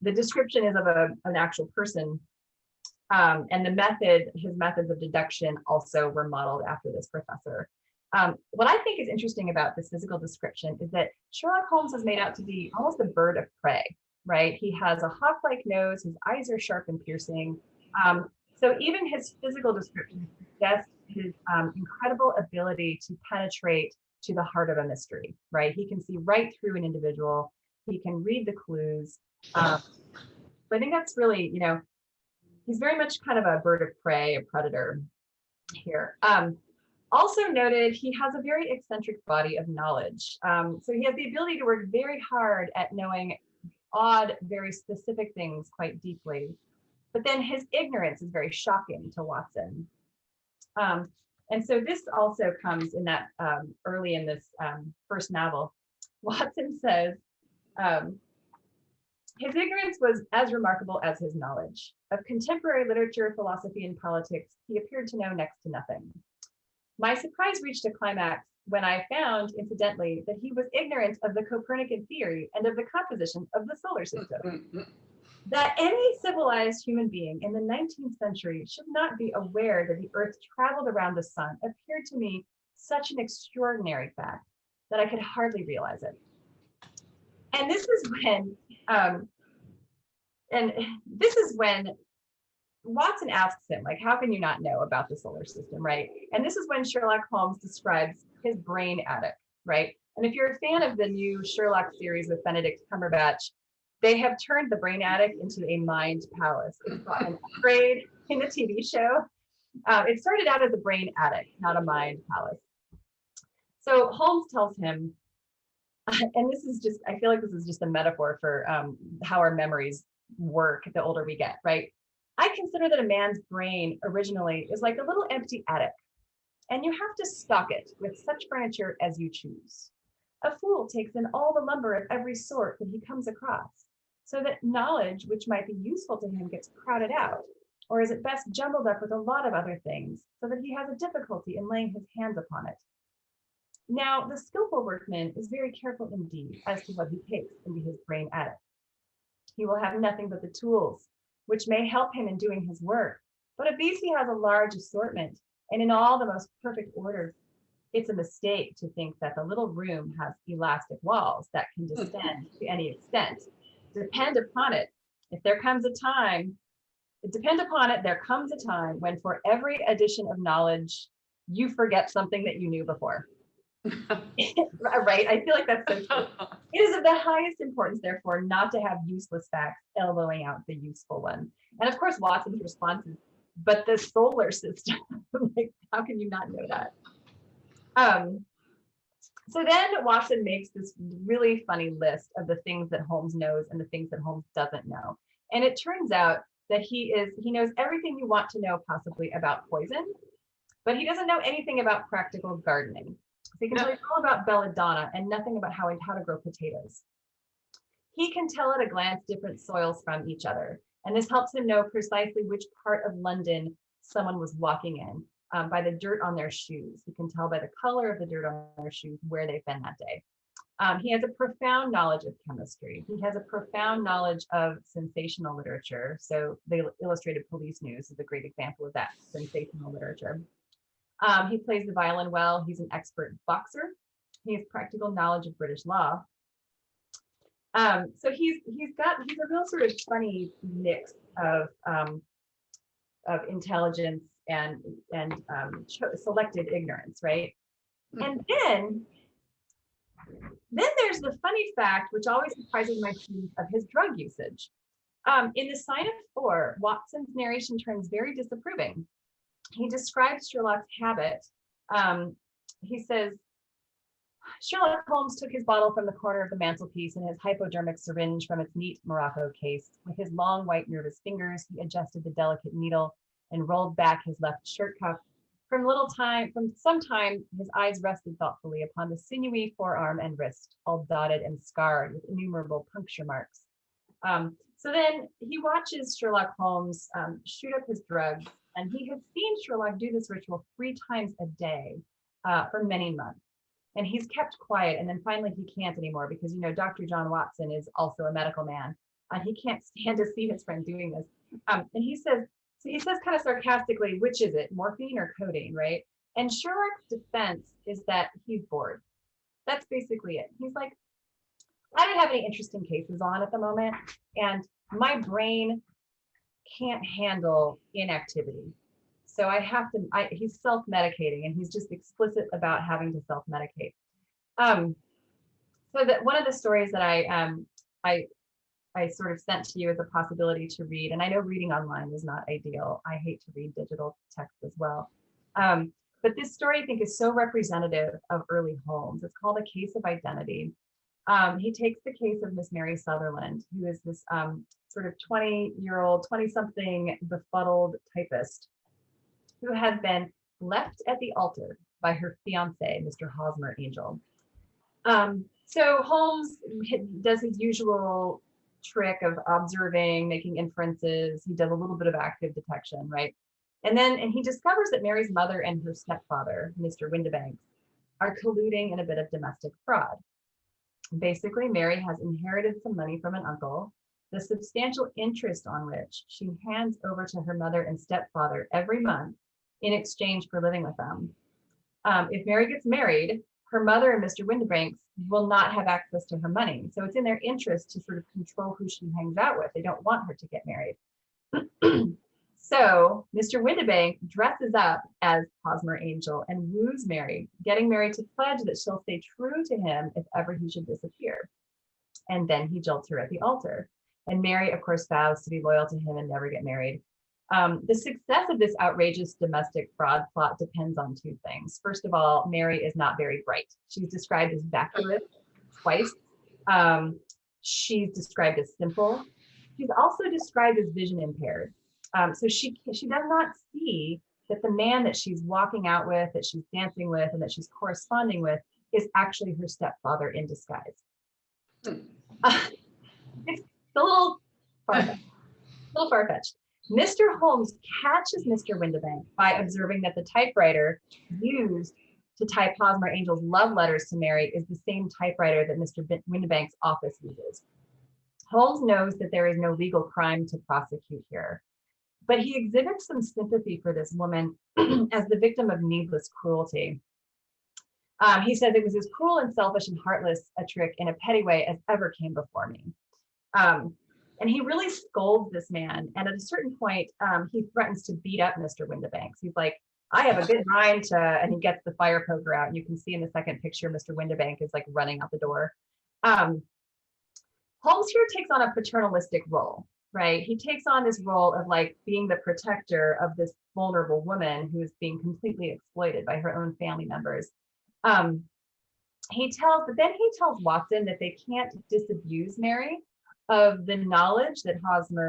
the description is of an actual person, and his methods of deduction also were modeled after this professor. What I think is interesting about this physical description is that Sherlock Holmes is made out to be almost a bird of prey, right? He has a hawk-like nose, his eyes are sharp and piercing. So even his physical description suggests his incredible ability to penetrate to the heart of a mystery, right? He can see right through an individual. He can read the clues. So I think that's really, he's very much kind of a bird of prey, a predator here. Also noted, he has a very eccentric body of knowledge. So he has the ability to work very hard at knowing odd, very specific things quite deeply. But then his ignorance is very shocking to Watson. And so this also comes in that early in this first novel. Watson says, his ignorance was as remarkable as his knowledge. Of contemporary literature, philosophy, and politics, he appeared to know next to nothing. My surprise reached a climax when I found, incidentally, that he was ignorant of the Copernican theory and of the composition of the solar system. That any civilized human being in the 19th century should not be aware that the Earth traveled around the sun appeared to me such an extraordinary fact that I could hardly realize it. And this is when Watson asks him, like, how can you not know about the solar system, right? And this is when Sherlock Holmes describes his brain attic, right? And if you're a fan of the new Sherlock series with Benedict Cumberbatch, they have turned the brain attic into a mind palace. It's got an upgrade in the TV show. It started out as a brain attic, not a mind palace. So Holmes tells him, and this is just, I feel like this is just a metaphor for how our memories work the older we get, right? I consider that a man's brain originally is like a little empty attic, and you have to stock it with such furniture as you choose. A fool takes in all the lumber of every sort that he comes across, so that knowledge which might be useful to him gets crowded out, or is at best jumbled up with a lot of other things, so that he has a difficulty in laying his hands upon it. Now, the skillful workman is very careful indeed as to what he takes into his brain attic. He will have nothing but the tools, which may help him in doing his work, but of these he has a large assortment, and in all the most perfect order. It's a mistake to think that the little room has elastic walls that can distend to any extent. Depend upon it, there comes a time when for every addition of knowledge, you forget something that you knew before. Right? I feel like that's so true. It is of the highest importance, therefore, not to have useless facts elbowing out the useful one. And of course, Watson's response is, but the solar system, like, how can you not know that? So then Watson makes this really funny list of the things that Holmes knows and the things that Holmes doesn't know. And it turns out that he knows everything you want to know possibly about poison, but he doesn't know anything about practical gardening. So he can tell you all about belladonna and nothing about how to grow potatoes. He can tell at a glance different soils from each other. And this helps him know precisely which part of London someone was walking in by the dirt on their shoes. He can tell by the color of the dirt on their shoes where they've been that day. He has a profound knowledge of chemistry. He has a profound knowledge of sensational literature. So the Illustrated Police News is a great example of that, sensational literature. He plays the violin well. He's an expert boxer. He has practical knowledge of British law. So he's a real sort of funny mix of intelligence and selected ignorance, right? And then there's the funny fact, which always surprises my students, of his drug usage. In The Sign of Four, Watson's narration turns very disapproving. He describes Sherlock's habit. He says, Sherlock Holmes took his bottle from the corner of the mantelpiece and his hypodermic syringe from its neat morocco case. With his long, white, nervous fingers, he adjusted the delicate needle and rolled back his left shirt cuff. From some time, his eyes rested thoughtfully upon the sinewy forearm and wrist, all dotted and scarred with innumerable puncture marks. So then he watches Sherlock Holmes shoot up his drugs, and he has seen Sherlock do this ritual 3 times a day for many months. And he's kept quiet, and then finally he can't anymore because, Dr. John Watson is also a medical man, and he can't stand to see his friend doing this. And he says kind of sarcastically, which is it, morphine or codeine, right? And Sherlock's defense is that he's bored. That's basically it. He's like, I don't have any interesting cases on at the moment, and my brain can't handle inactivity. So he's self-medicating, and he's just explicit about having to self-medicate. Um, so that one of the stories that I I sort of sent to you as a possibility to read, and I know reading online is not ideal. I hate to read digital text as well. Um, but this story I think is so representative of early Holmes. It's called A Case of Identity. He takes the case of Miss Mary Sutherland, who is this sort of 20-year-old, 20-something befuddled typist who has been left at the altar by her fiance, Mr. Hosmer Angel. So Holmes does his usual trick of observing, making inferences. He does a little bit of active detection, right? And he discovers that Mary's mother and her stepfather, Mr. Windibanks, are colluding in a bit of domestic fraud. Basically, Mary has inherited some money from an uncle, the substantial interest on which she hands over to her mother and stepfather every month in exchange for living with them. If Mary gets married, her mother and Mr. Windibanks will not have access to her money. So it's in their interest to sort of control who she hangs out with. They don't want her to get married. So Mr. Windibank dresses up as Hosmer Angel and woos Mary, getting Mary to pledge that she'll stay true to him if ever he should disappear. And then he jilts her at the altar. And Mary, of course, vows to be loyal to him and never get married. The success of this outrageous domestic fraud plot depends on two things. First of all, Mary is not very bright. She's described as vacuous twice. She's described as simple. She's also described as vision impaired. So she does not see that the man that she's walking out with, that she's dancing with, and that she's corresponding with is actually her stepfather in disguise. It's a little far-fetched. Mr. Holmes catches Mr. Windibank by observing that the typewriter used to type Hosmer Angel's love letters to Mary is the same typewriter that Mr. Windibank's office uses. Holmes knows that there is no legal crime to prosecute here, but he exhibits some sympathy for this woman as the victim of needless cruelty. He says it was as cruel and selfish and heartless a trick in a petty way as ever came before me. And he really scolds this man. And at a certain point, he threatens to beat up Mr. Windibanks. He's like, I have a good mind to, and he gets the fire poker out. And you can see in the second picture, Mr. Windibank is like running out the door. Holmes here takes on a paternalistic role, right? He takes on this role of like being the protector of this vulnerable woman who is being completely exploited by her own family members. But then he tells Watson that they can't disabuse Mary of the knowledge that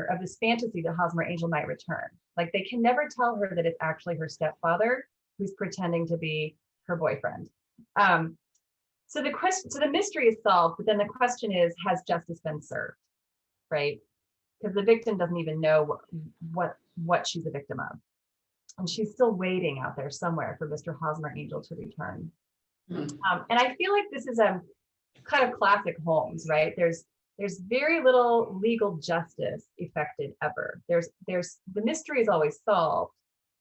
of this fantasy that Hosmer Angel might return. Like they can never tell her that it's actually her stepfather who's pretending to be her boyfriend. So the mystery is solved, but then the question is, has justice been served, right? Because the victim doesn't even know what she's a victim of. And she's still waiting out there somewhere for Mr. Hosmer Angel to return. And I feel like this is a kind of classic Holmes, right? There's very little legal justice effected ever. The mystery is always solved,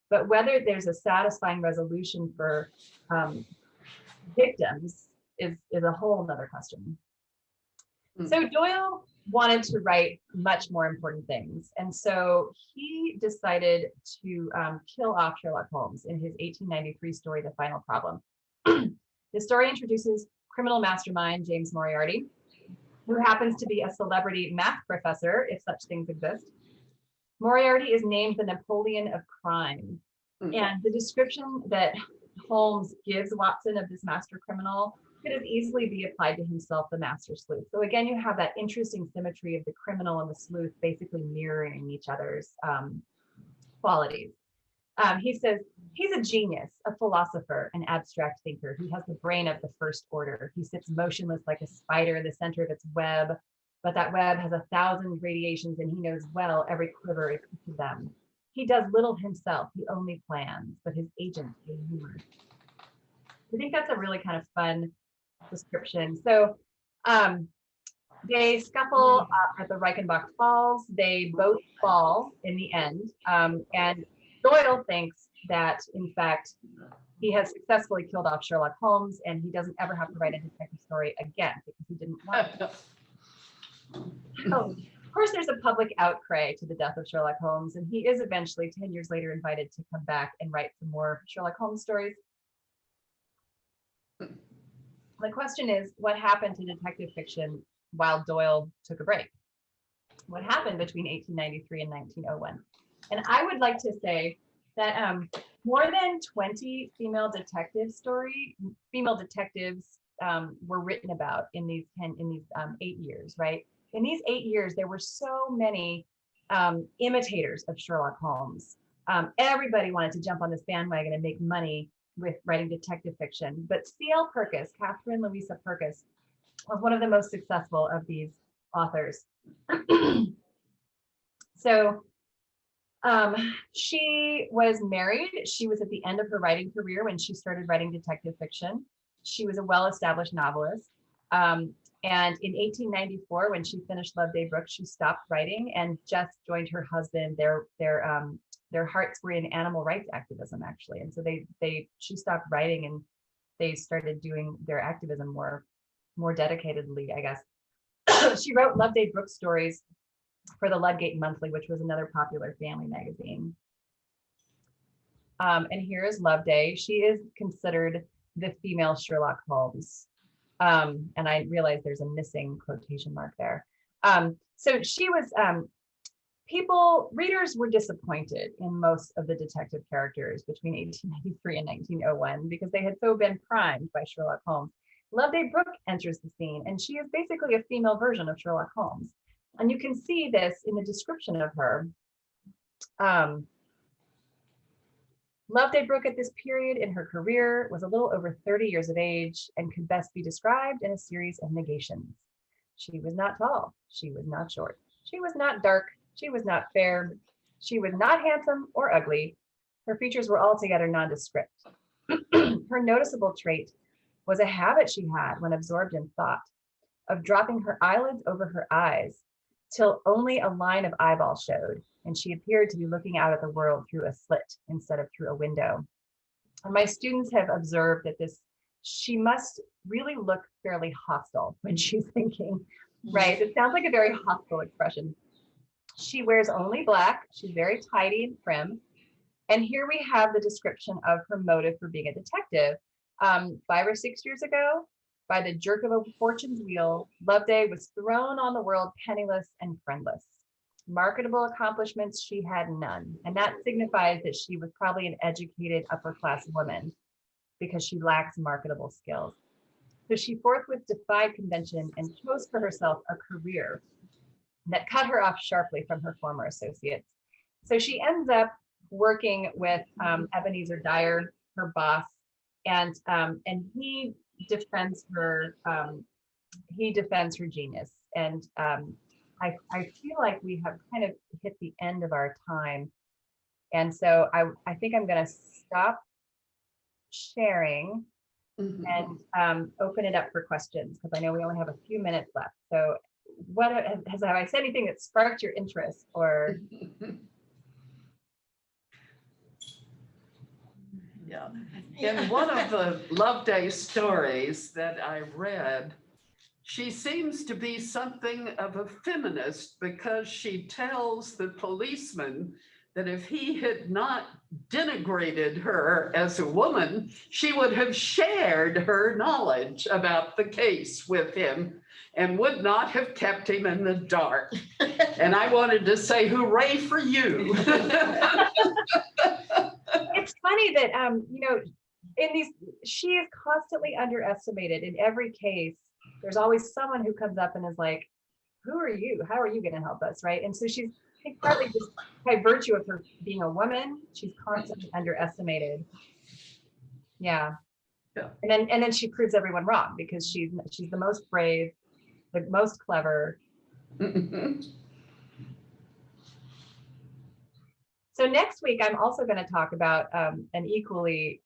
but whether there's a satisfying resolution for victims is a whole nother question. So Doyle wanted to write much more important things. And so he decided to kill off Sherlock Holmes in his 1893 story, The Final Problem. The story introduces criminal mastermind James Moriarty, who happens to be a celebrity math professor, if such things exist. Moriarty is named the Napoleon of crime. And the description that Holmes gives Watson of this master criminal could as easily be applied to himself, the master sleuth. So again, you have that interesting symmetry of the criminal and the sleuth basically mirroring each other's qualities. He says, he's a genius, a philosopher, an abstract thinker. He has the brain of the first order. He sits motionless like a spider in the center of its web, but that web has 1,000 gradations and he knows well every quiver is each of them. He does little himself. He only plans, but his agents are humorous. I think that's a really kind of fun description. So they scuffle at the Reichenbach Falls. They both fall in the end. And Doyle thinks that, in fact, he has successfully killed off Sherlock Holmes and he doesn't ever have to write a detective story again because he didn't want to. So, of course, there's a public outcry to the death of Sherlock Holmes, and he is eventually, 10 years later, invited to come back and write some more Sherlock Holmes stories. The question is, what happened to detective fiction while Doyle took a break? What happened between 1893 and 1901? And I would like to say that more than 20 female detectives were written about in these 8 years, right? In these 8 years, there were so many imitators of Sherlock Holmes. Everybody wanted to jump on this bandwagon and make money with writing detective fiction. But C.L. Purkis, Catherine Louisa Purkis, was one of the most successful of these authors. So she was married. She was at the end of her writing career when she started writing detective fiction. She was a well-established novelist. And in 1894, when she finished Loveday Brooke, she stopped writing and just joined her husband. Their hearts were in animal rights activism, actually. And so she stopped writing and they started doing their activism more dedicatedly, I guess. She wrote Loveday Brooke stories for the Ludgate Monthly, which was another popular family magazine. And here is Loveday. She is considered the female Sherlock Holmes. And I realize there's a missing quotation mark there. So she was, readers were disappointed in most of the detective characters between 1893 and 1901 because they had so been primed by Sherlock Holmes. Loveday Brooke enters the scene, and she is basically a female version of Sherlock Holmes. And you can see this in the description of her. Loveday Brooke at this period in her career was a little over 30 years of age and could best be described in a series of negations. She was not tall. She was not short. She was not dark. She was not fair. She was not handsome or ugly. Her features were altogether nondescript. Her noticeable trait was a habit she had when absorbed in thought of dropping her eyelids over her eyes till only a line of eyeball showed, and she appeared to be looking out at the world through a slit instead of through a window. And my students have observed that she must really look fairly hostile when she's thinking, right? It sounds like a very hostile expression. She wears only black. She's very tidy and prim. And here we have the description of her motive for being a detective. 5 or 6 years ago, by the jerk of a fortune's wheel, Loveday was thrown on the world penniless and friendless. Marketable accomplishments she had none, and that signifies that she was probably an educated upper-class woman because she lacks marketable skills. So she forthwith defied convention and chose for herself a career that cut her off sharply from her former associates. So she ends up working with Ebenezer Dyer, her boss, and he defends her. He defends her genius, and I feel like we have kind of hit the end of our time, and so I think I'm going to stop sharing and open it up for questions because I know we only have a few minutes left. So, have I said anything that sparked your interest or? Yeah. In one of the Loveday stories that I read, she seems to be something of a feminist because she tells the policeman that if he had not denigrated her as a woman, she would have shared her knowledge about the case with him and would not have kept him in the dark. And I wanted to say, hooray for you. It's funny that, she is constantly underestimated in every case. There's always someone who comes up and is like, who are you? How are you going to help us? Right. And so she's, I think, partly just by virtue of her being a woman, she's constantly underestimated. Yeah. And then she proves everyone wrong because she's the most brave, the most clever. So next week, I'm also going to talk about an equally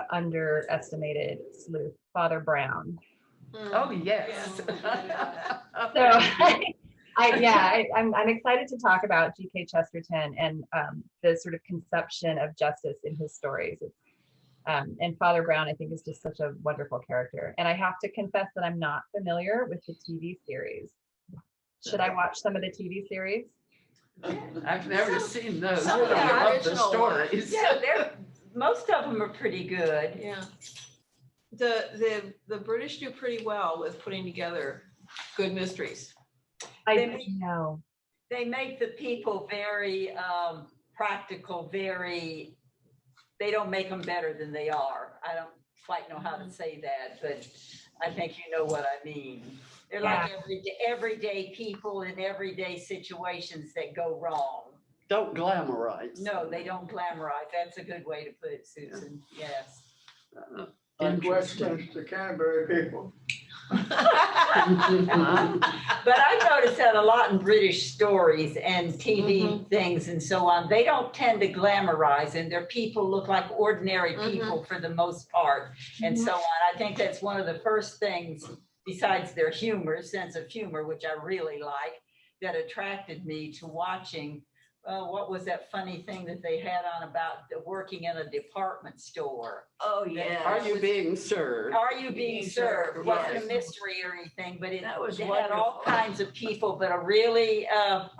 underestimated sleuth, Father Brown. Oh, yes. So I'm excited to talk about G.K. Chesterton and the sort of conception of justice in his stories. And Father Brown, I think, is just such a wonderful character. And I have to confess that I'm not familiar with the TV series. Should I watch some of the TV series? I've never seen those. Some of the I love the original stories. Yeah, most of them are pretty good. Yeah. The British do pretty well with putting together good mysteries. I know. They make the people very practical, they don't make them better than they are. I don't quite know how to say that, but I think you know what I mean. They're like everyday people in everyday situations that go wrong. Don't glamorize. No, they don't glamorize. That's a good way to put it, Susan. Yes. Like Westminster Canterbury people. But I noticed that a lot in British stories and TV things and so on. They don't tend to glamorize, and their people look like ordinary people for the most part, and so on. I think that's one of the first things, besides their humor, sense of humor, which I really like, that attracted me to watching. What was that funny thing that they had on about working in a department store? Oh, yeah. Are you being served? Are you being served? Wasn't Yes. a mystery or anything, but That was they had all wonderful. kinds of people, but a really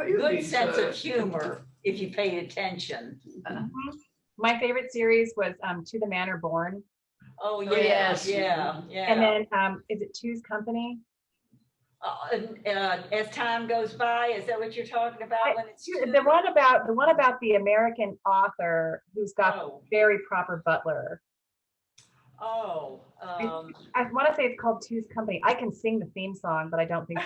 you good being sense of served? humor if you paid attention. My favorite series was To the Manor Born. Oh, yeah, yes. yeah. And then is it Two's Company? As time goes by, is that what you're talking about? When it's The one about the American author who's got Oh. very proper butler. Oh, I want to say it's called Two's Company. I can sing the theme song, but I don't think.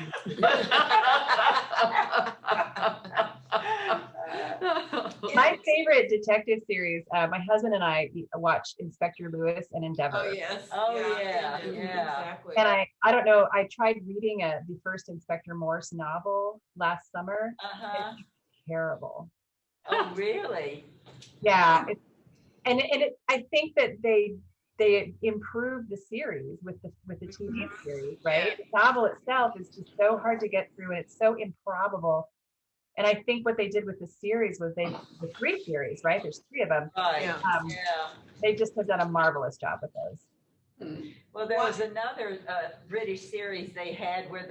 My favorite detective series. My husband and I watched Inspector Lewis and Endeavor. Oh, yes. Oh, yeah, yeah. yeah. Exactly. And I don't know. I tried reading the first Inspector Morse novel last summer. Uh-huh. It's terrible. Oh, really? Yeah, I think that they improved the series with the TV series, right? The novel itself is just so hard to get through, and it's so improbable. And I think what they did with the series was the 3 series, right? There's 3 of them. Right, Yeah. yeah. They just have done a marvelous job with those. Well, there was another British series they had where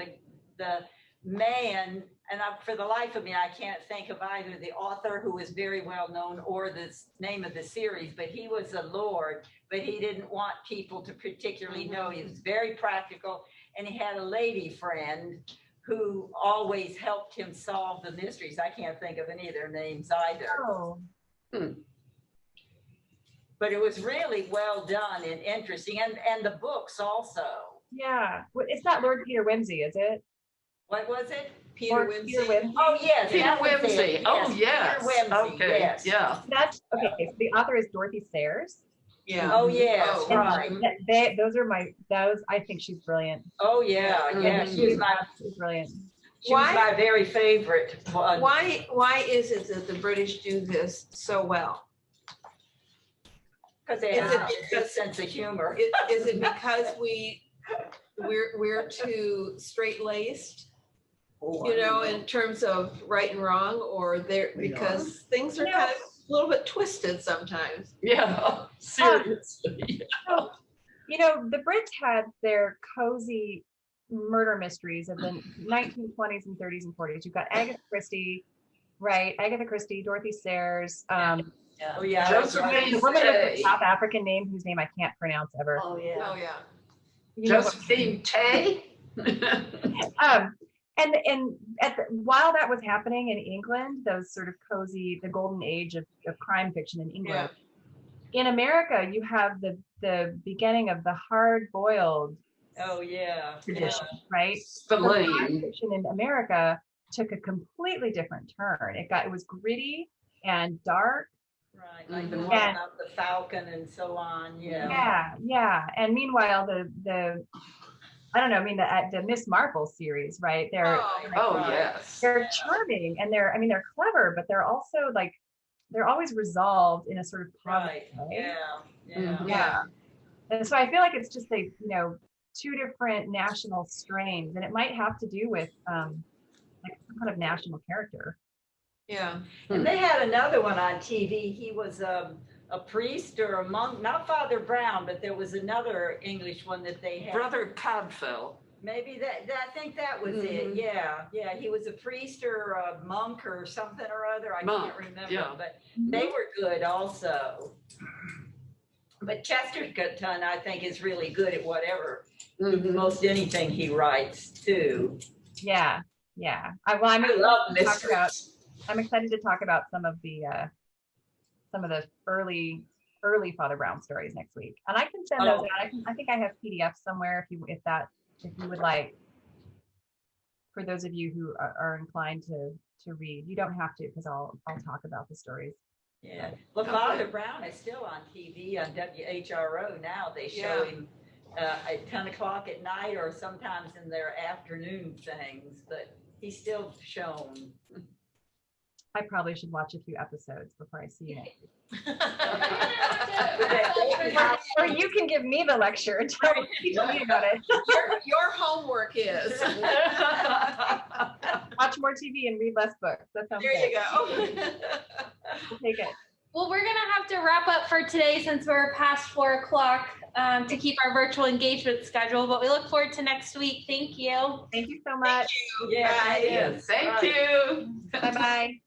the man, and for the life of me, I can't think of either the author, who was very well known, or the name of the series, but he was a lord, but he didn't want people to particularly know. He was very practical, and he had a lady friend who always helped him solve the mysteries. I can't think of any of their names either. Oh, But it was really well done and interesting, and the books also. yeah. Well, it's not Lord Peter Wimsey, is it? What was it? Peter Lord Wimsey. Peter Wimsey. Oh, yes. Peter that was it. Wimsey. Oh, yes. Peter Wimsey, Okay, yes. yeah. That's okay. So the author is Dorothy Sayers. Yeah. Oh, yes, Oh, And right. those I think she's brilliant. Oh, yeah, yeah. She's Brilliant. my very favorite one. Why is it that the British do this so well? Because they have a good sense of humor. Is it because we're too straight-laced, you know, in terms of right and wrong, or because things are kind of a little bit twisted sometimes? Yeah, seriously. So, you know, the Brits had their cozy murder mysteries of the 1920s and 30s and 40s. You've got Agatha Christie, right? Agatha Christie, Dorothy Sayers. Oh, yeah. Josephine The woman with the Tay. South African name whose name I can't pronounce ever. Oh, yeah. Oh, yeah. You know what- Josephine Tay? And while that was happening in England, those sort of cozy, the golden age of crime fiction in England. In America, you have the beginning of the hard-boiled Oh, yeah. tradition, right? Spillane. Crime fiction in America took a completely different turn. It was gritty and dark. Right, like the one Yeah. about the falcon and so on, Yeah. And meanwhile, the I don't know. I mean, the Miss Marple series, right? Oh, yes. They're charming and they're clever, but they're also they're always resolved in a sort of positive Right, way. yeah. Yeah. And so I feel like it's just two different national strains, and it might have to do with like some kind of national character. Yeah. And they had another one on TV. He was a priest or a monk, not Father Brown, but there was another English one that they had. Brother Codfell. Maybe I think that was it. Yeah. He was a priest or a monk or something or other. I Monk, can't remember, yeah. but they were good also. But Chesterton, I think, is really good at whatever, Mhm. most anything he writes too. Yeah, yeah. I'm I excited love to talk about. mysteries. I'm excited to talk about some of the early Father Brown stories next week, and I can send those Oh. out. I think I have PDFs somewhere if you would like. For those of you who are inclined to read, you don't have to because I'll talk about the stories. Yeah, well, Father Brown is still on TV on WHRO now. They show him at 10 o'clock at night or sometimes in their afternoon things, but he's still shown. I probably should watch a few episodes before I see you next week. Or you can give me the lecture. Teach me about it. Your homework is. Watch more TV and read less books. That sounds There you good. go. We'll take it. Well, we're going to have to wrap up for today since we're past 4 o'clock to keep our virtual engagement schedule, but we look forward to next week. Thank you. Thank you so much. Yeah, Bye. Yes, thank you. Bye-bye.